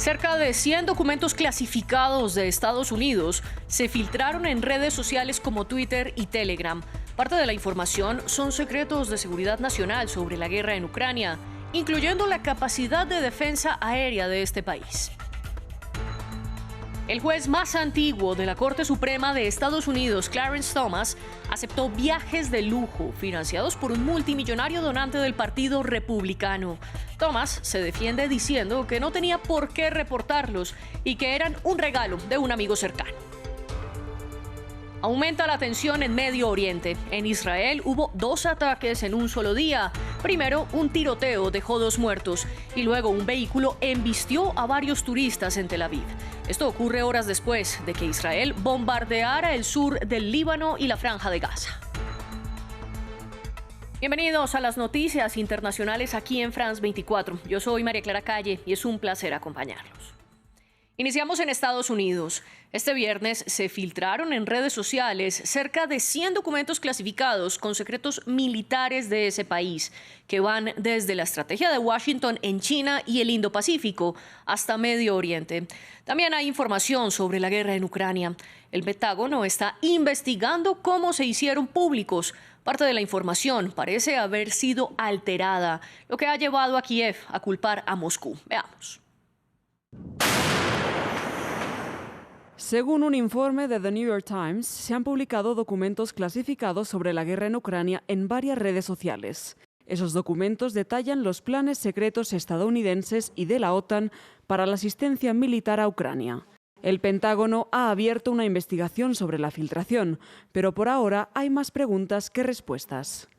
Cerca de 100 documentos clasificados de Estados Unidos se filtraron en redes sociales como Twitter y Telegram. Parte de la información son secretos de seguridad nacional sobre la guerra en Ucrania, incluyendo la capacidad de defensa aérea de este país. El juez más antiguo de la Corte Suprema de Estados Unidos, Clarence Thomas, aceptó viajes de lujo financiados por un multimillonario donante del Partido Republicano. Thomas se defiende diciendo que no tenía por qué reportarlos y que eran un regalo de un amigo cercano. Aumenta la tensión en Medio Oriente. En Israel hubo 2 ataques en un solo día. Primero, un tiroteo dejó 2 muertos y luego un vehículo embistió a varios turistas en Tel Aviv. Esto ocurre horas después de que Israel bombardeara el sur del Líbano y la Franja de Gaza. Bienvenidos a las noticias internacionales aquí en France 24. Yo soy María Clara Calle y es un placer acompañarlos. Iniciamos en Estados Unidos. Este viernes se filtraron en redes sociales cerca de 100 documentos clasificados con secretos militares de ese país, que van desde la estrategia de Washington en China y el Indo-Pacífico hasta Medio Oriente. También hay información sobre la guerra en Ucrania. El Pentágono está investigando cómo se hicieron públicos. Parte de la información parece haber sido alterada, lo que ha llevado a Kiev a culpar a Moscú. Veamos. Según un informe de The New York Times, se han publicado documentos clasificados sobre la guerra en Ucrania en varias redes sociales. Esos documentos detallan los planes secretos estadounidenses y de la OTAN para la asistencia militar a Ucrania. El Pentágono ha abierto una investigación sobre la filtración, pero por ahora hay más preguntas que respuestas.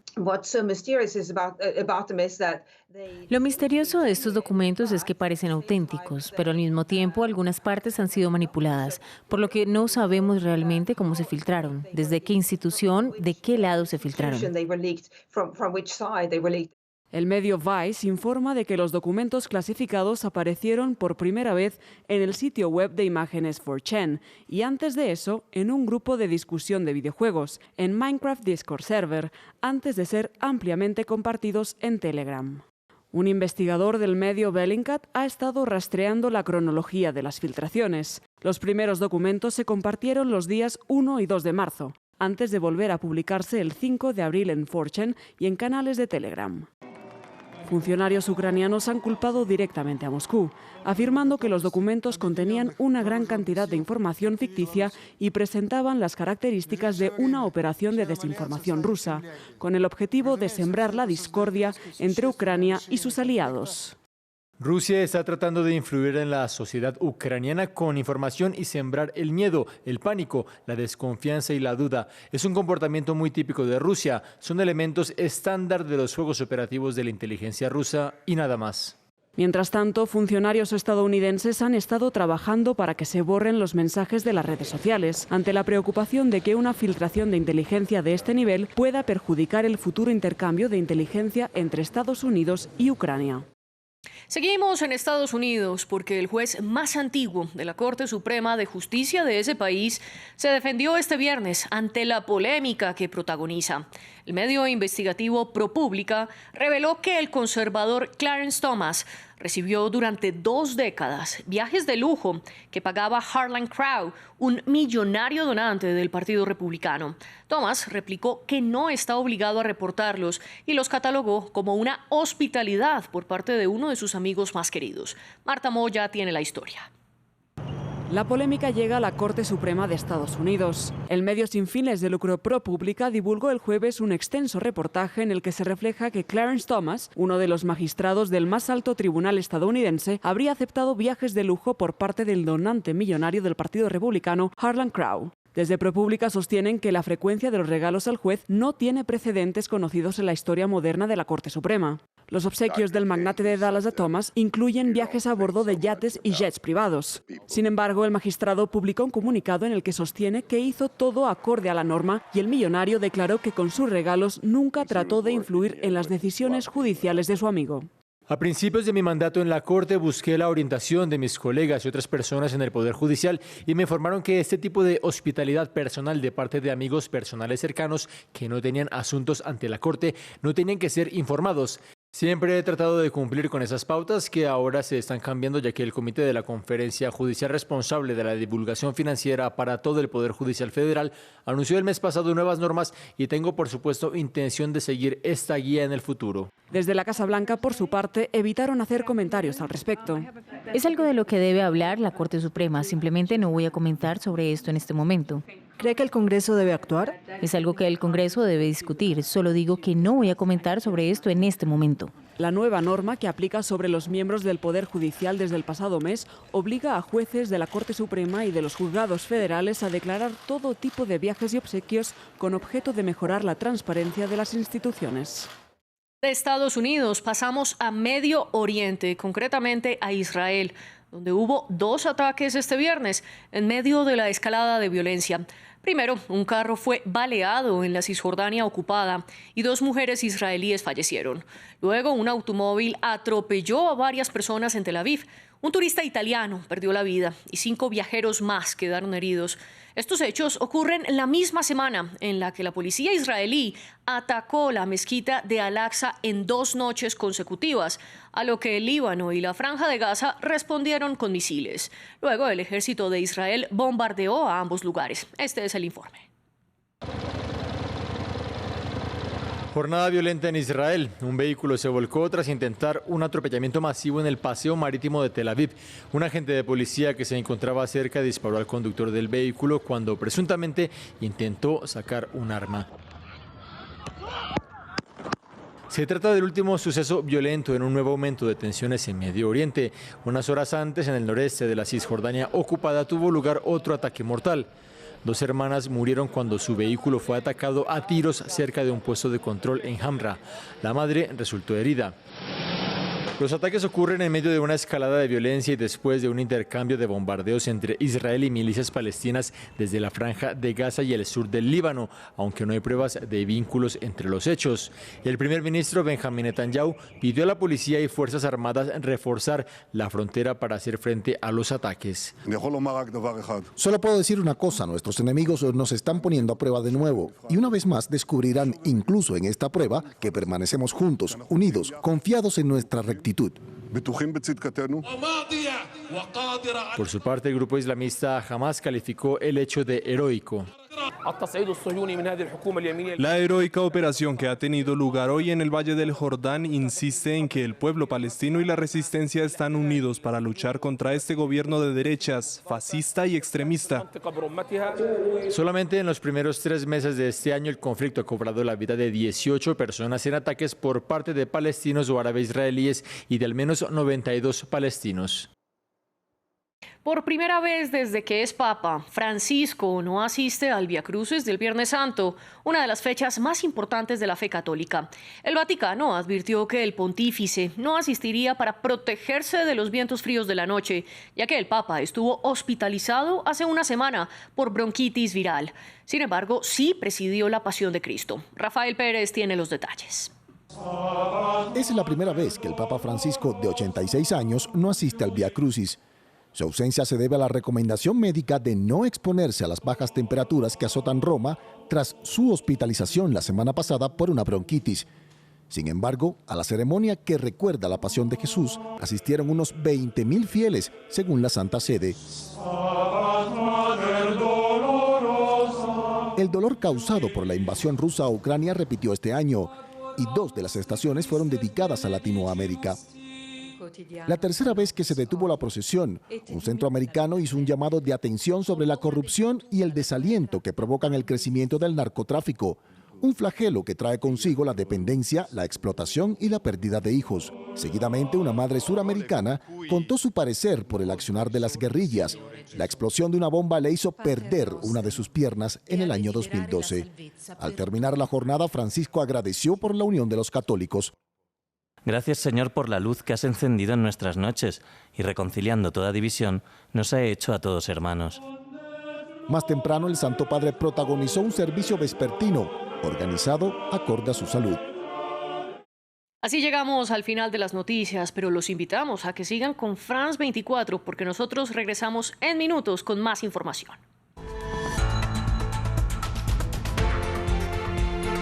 Lo misterioso de estos documentos es que parecen auténticos, pero al mismo tiempo algunas partes han sido manipuladas, por lo que no sabemos realmente cómo se filtraron, desde qué institución, de qué lado se filtraron. El medio Vice informa de que los documentos clasificados aparecieron por primera vez en el sitio web de imágenes 4chan y antes de eso en un grupo de discusión de videojuegos, en Minecraft Discord Server, antes de ser ampliamente compartidos en Telegram. Un investigador del medio Bellingcat ha estado rastreando la cronología de las filtraciones. Los primeros documentos se compartieron los días 1 y 2 de marzo, antes de volver a publicarse el 5 de abril en 4chan y en canales de Telegram. Funcionarios ucranianos han culpado directamente a Moscú, afirmando que los documentos contenían una gran cantidad de información ficticia y presentaban las características de una operación de desinformación rusa, con el objetivo de sembrar la discordia entre Ucrania y sus aliados. Rusia está tratando de influir en la sociedad ucraniana con información y sembrar el miedo, el pánico, la desconfianza y la duda. Es un comportamiento muy típico de Rusia. Son elementos estándar de los juegos operativos de la inteligencia rusa y nada más. Mientras tanto, funcionarios estadounidenses han estado trabajando para que se borren los mensajes de las redes sociales, ante la preocupación de que una filtración de inteligencia de este nivel pueda perjudicar el futuro intercambio de inteligencia entre Estados Unidos y Ucrania. Seguimos en Estados Unidos porque el juez más antiguo de la Corte Suprema de Justicia de ese país se defendió este viernes ante la polémica que protagoniza. El medio investigativo ProPublica reveló que el conservador Clarence Thomas recibió durante 2 décadas viajes de lujo que pagaba Harlan Crow, un millonario donante del Partido Republicano. Thomas replicó que no está obligado a reportarlos y los catalogó como una hospitalidad por parte de uno de sus amigos más queridos. Marta Moya tiene la historia. La polémica llega a la Corte Suprema de Estados Unidos. El medio sin fines de lucro ProPublica divulgó el jueves un extenso reportaje en el que se refleja que Clarence Thomas, uno de los magistrados del más alto tribunal estadounidense, habría aceptado viajes de lujo por parte del donante millonario del Partido Republicano, Harlan Crow. Desde ProPublica sostienen que la frecuencia de los regalos al juez no tiene precedentes conocidos en la historia moderna de la Corte Suprema. Los obsequios del magnate de Dallas a Thomas incluyen viajes a bordo de yates y jets privados. Sin embargo, el magistrado publicó un comunicado en el que sostiene que hizo todo acorde a la norma y el millonario declaró que con sus regalos nunca trató de influir en las decisiones judiciales de su amigo. A principios de mi mandato en la Corte busqué la orientación de mis colegas y otras personas en el Poder Judicial y me informaron que este tipo de hospitalidad personal de parte de amigos personales cercanos que no tenían asuntos ante la Corte no tenían que ser informados. Siempre he tratado de cumplir con esas pautas que ahora se están cambiando, ya que el comité de la conferencia judicial responsable de la divulgación financiera para todo el Poder Judicial Federal anunció el mes pasado nuevas normas y tengo, por supuesto, intención de seguir esta guía en el futuro. Desde la Casa Blanca, por su parte, evitaron hacer comentarios al respecto. Es algo de lo que debe hablar la Corte Suprema. Simplemente no voy a comentar sobre esto en este momento. ¿Cree que el Congreso debe actuar? Es algo que el Congreso debe discutir. Solo digo que no voy a comentar sobre esto en este momento. La nueva norma que aplica sobre los miembros del Poder Judicial desde el pasado mes obliga a jueces de la Corte Suprema y de los juzgados federales a declarar todo tipo de viajes y obsequios con objeto de mejorar la transparencia de las instituciones. De Estados Unidos pasamos a Medio Oriente, concretamente a Israel, donde hubo 2 ataques este viernes en medio de la escalada de violencia. Primero, un carro fue baleado en la Cisjordania ocupada y 2 mujeres israelíes fallecieron. Luego, un automóvil atropelló a varias personas en Tel Aviv. Un turista italiano perdió la vida y 5 viajeros más quedaron heridos. Estos hechos ocurren la misma semana en la que la policía israelí atacó la mezquita de Al-Aqsa en 2 noches consecutivas, a lo que el Líbano y la Franja de Gaza respondieron con misiles. Luego, el ejército de Israel bombardeó a ambos lugares. Este es el informe. Jornada violenta en Israel. Un vehículo se volcó tras intentar un atropellamiento masivo en el paseo marítimo de Tel Aviv. Un agente de policía que se encontraba cerca disparó al conductor del vehículo cuando presuntamente intentó sacar un arma. Se trata del último suceso violento en un nuevo aumento de tensiones en Medio Oriente. Unas horas antes, en el noreste de la Cisjordania ocupada, tuvo lugar otro ataque mortal. 2 hermanas murieron cuando su vehículo fue atacado a tiros cerca de un puesto de control en Hamra. La madre resultó herida. Los ataques ocurren en medio de una escalada de violencia y después de un intercambio de bombardeos entre Israel y milicias palestinas desde la Franja de Gaza y el sur del Líbano, aunque no hay pruebas de vínculos entre los hechos. El primer ministro Benjamin Netanyahu pidió a la policía y fuerzas armadas reforzar la frontera para hacer frente a los ataques. Solo puedo decir una cosa, nuestros enemigos nos están poniendo a prueba de nuevo y una vez más descubrirán, incluso en esta prueba, que permanecemos juntos, unidos, confiados en nuestra rectitud. Por su parte, el grupo islamista Hamas calificó el hecho de heroico. La heroica operación que ha tenido lugar hoy en el Valle del Jordán insiste en que el pueblo palestino y la resistencia están unidos para luchar contra este gobierno de derechas, fascista y extremista. Solamente en los primeros 3 meses de este año el conflicto ha cobrado la vida de 18 personas en ataques por parte de palestinos o árabes israelíes y de al menos 92 palestinos. Por primera vez desde que es Papa, Francisco no asiste al Vía Crucis del Viernes Santo, una de las fechas más importantes de la fe católica. El Vaticano advirtió que el pontífice no asistiría para protegerse de los vientos fríos de la noche, ya que el Papa estuvo hospitalizado hace una semana por bronquitis viral. Sin embargo, sí presidió la Pasión de Cristo. Rafael Pérez tiene los detalles. Es la primera vez que el Papa Francisco, de 86 años, no asiste al Vía Crucis. Su ausencia se debe a la recomendación médica de no exponerse a las bajas temperaturas que azotan Roma tras su hospitalización la semana pasada por una bronquitis. Sin embargo, a la ceremonia que recuerda la pasión de Jesús asistieron unos 20.000 fieles, según la Santa Sede. El dolor causado por la invasión rusa a Ucrania repitió este año y 2 de las estaciones fueron dedicadas a Latinoamérica. La tercera vez que se detuvo la procesión, un centroamericano hizo un llamado de atención sobre la corrupción y el desaliento que provocan el crecimiento del narcotráfico, un flagelo que trae consigo la dependencia, la explotación y la pérdida de hijos. Seguidamente, una madre suramericana contó su parecer por el accionar de las guerrillas. La explosión de una bomba le hizo perder una de sus piernas en el año 2012. Al terminar la jornada, Francisco agradeció por la unión de los católicos. Gracias, Señor, por la luz que has encendido en nuestras noches y reconciliando toda división, nos ha hecho a todos hermanos. Más temprano, el Santo Padre protagonizó un servicio vespertino, organizado acorde a su salud. Así llegamos al final de las noticias, pero los invitamos a que sigan con France 24 porque nosotros regresamos en minutos con más información.